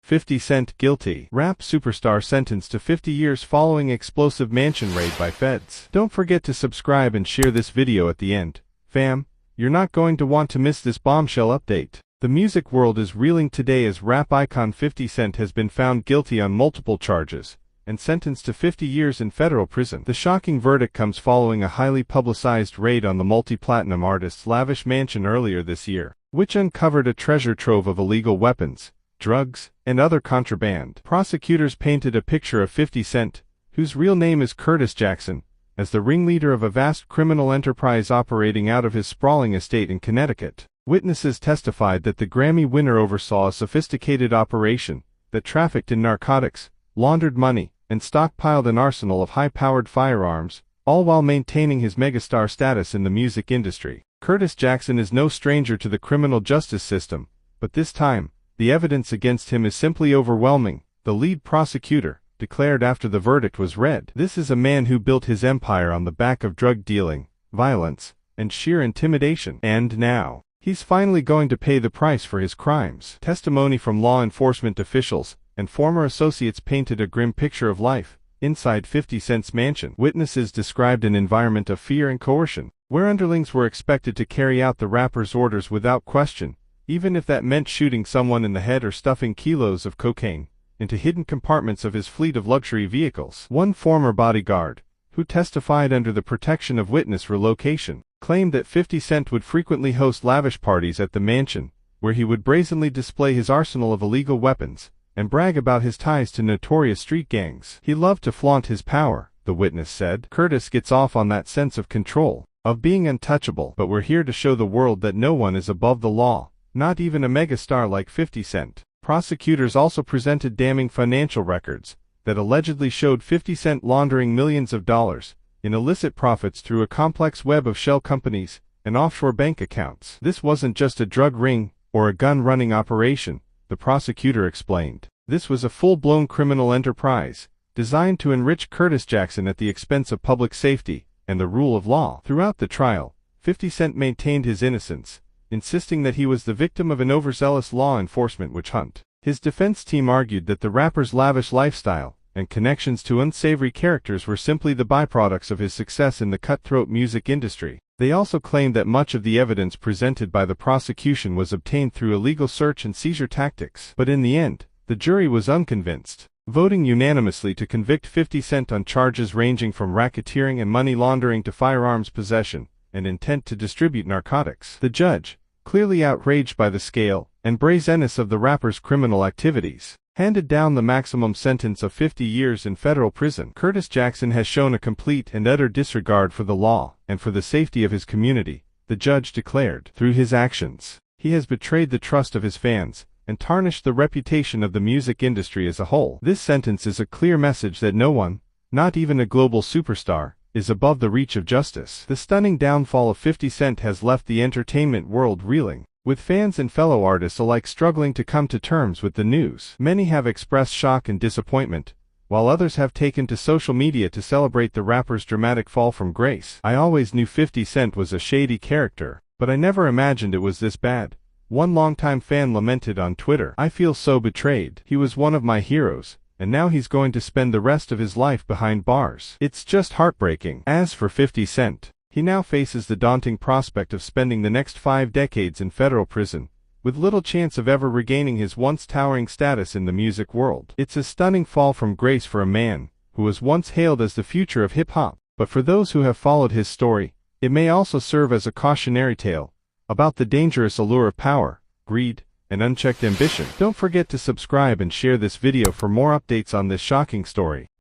50 Cent guilty. Rap superstar sentenced to 50 years following explosive mansion raid by feds. Don't forget to subscribe and share this video at the end. Fam, you're not going to want to miss this bombshell update. The music world is reeling today as rap icon 50 Cent has been found guilty on multiple charges and sentenced to 50 years in federal prison. The shocking verdict comes following a highly publicized raid on the multi-platinum artist's lavish mansion earlier this year, which uncovered a treasure trove of illegal weapons, drugs, and other contraband. Prosecutors painted a picture of 50 Cent, whose real name is Curtis Jackson, as the ringleader of a vast criminal enterprise operating out of his sprawling estate in Connecticut. Witnesses testified that the Grammy winner oversaw a sophisticated operation that trafficked in narcotics, laundered money, and stockpiled an arsenal of high-powered firearms, all while maintaining his megastar status in the music industry. Curtis Jackson is no stranger to the criminal justice system, but this time, the evidence against him is simply overwhelming, the lead prosecutor declared after the verdict was read. This is a man who built his empire on the back of drug dealing, violence, and sheer intimidation. And now, he's finally going to pay the price for his crimes. Testimony from law enforcement officials and former associates painted a grim picture of life inside 50 Cent's mansion. Witnesses described an environment of fear and coercion, where underlings were expected to carry out the rapper's orders without question, even if that meant shooting someone in the head or stuffing kilos of cocaine into hidden compartments of his fleet of luxury vehicles. One former bodyguard, who testified under the protection of witness relocation, claimed that 50 Cent would frequently host lavish parties at the mansion, where he would brazenly display his arsenal of illegal weapons and brag about his ties to notorious street gangs. He loved to flaunt his power, the witness said. Curtis gets off on that sense of control, of being untouchable. But we're here to show the world that no one is above the law, not even a megastar like 50 Cent. Prosecutors also presented damning financial records that allegedly showed 50 Cent laundering millions of dollars in illicit profits through a complex web of shell companies and offshore bank accounts. This wasn't just a drug ring or a gun-running operation, the prosecutor explained. This was a full-blown criminal enterprise, designed to enrich Curtis Jackson at the expense of public safety and the rule of law. Throughout the trial, 50 Cent maintained his innocence, insisting that he was the victim of an overzealous law enforcement witch hunt. His defense team argued that the rapper's lavish lifestyle and connections to unsavory characters were simply the byproducts of his success in the cutthroat music industry. They also claimed that much of the evidence presented by the prosecution was obtained through illegal search and seizure tactics. But in the end, the jury was unconvinced, voting unanimously to convict 50 Cent on charges ranging from racketeering and money laundering to firearms possession and intent to distribute narcotics. The judge, clearly outraged by the scale and brazenness of the rapper's criminal activities, handed down the maximum sentence of 50 years in federal prison. Curtis Jackson has shown a complete and utter disregard for the law and for the safety of his community, the judge declared. Through his actions, he has betrayed the trust of his fans and tarnished the reputation of the music industry as a whole. This sentence is a clear message that no one, not even a global superstar, is above the reach of justice. The stunning downfall of 50 Cent has left the entertainment world reeling, with fans and fellow artists alike struggling to come to terms with the news. Many have expressed shock and disappointment, while others have taken to social media to celebrate the rapper's dramatic fall from grace. "I always knew 50 Cent was a shady character, but I never imagined it was this bad," one longtime fan lamented on Twitter. "I feel so betrayed. He was one of my heroes, and now he's going to spend the rest of his life behind bars. It's just heartbreaking." As for 50 Cent, he now faces the daunting prospect of spending the next 5 decades in federal prison, with little chance of ever regaining his once towering status in the music world. It's a stunning fall from grace for a man who was once hailed as the future of hip-hop, but for those who have followed his story, it may also serve as a cautionary tale about the dangerous allure of power, greed, and unchecked ambition. Don't forget to subscribe and share this video for more updates on this shocking story.